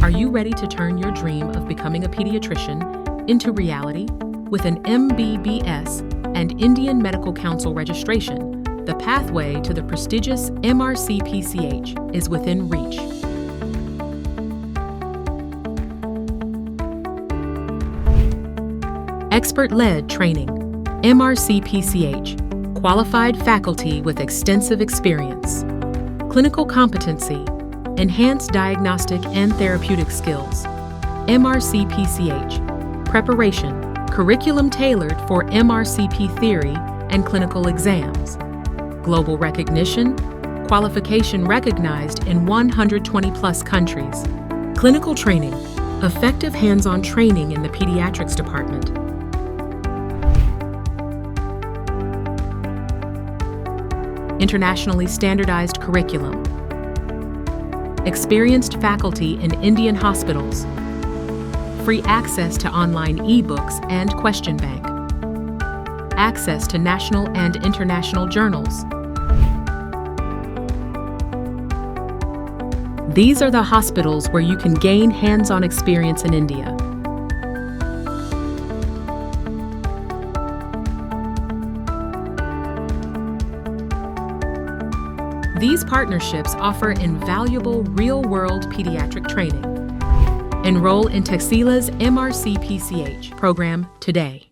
Are you ready to turn your dream of becoming a pediatrician into reality? With an MBBS and Indian Medical Council registration, the pathway to the prestigious MRCPCH is within reach. Expert-led training, MRCPCH, qualified faculty with extensive experience, clinical competency, enhanced diagnostic and therapeutic skills, MRCPCH Preparation, curriculum tailored for MRCP theory and clinical exams, global recognition, qualification recognized in 120+ countries, clinical training, effective hands-on training in the pediatrics department, internationally standardized curriculum, experienced faculty in Indian hospitals, free access to online e-books and question bank, access to national and international journals. These are the hospitals where you can gain hands-on experience in India. These partnerships offer invaluable real-world pediatric training. Enroll in Texila's MRCPCH program today.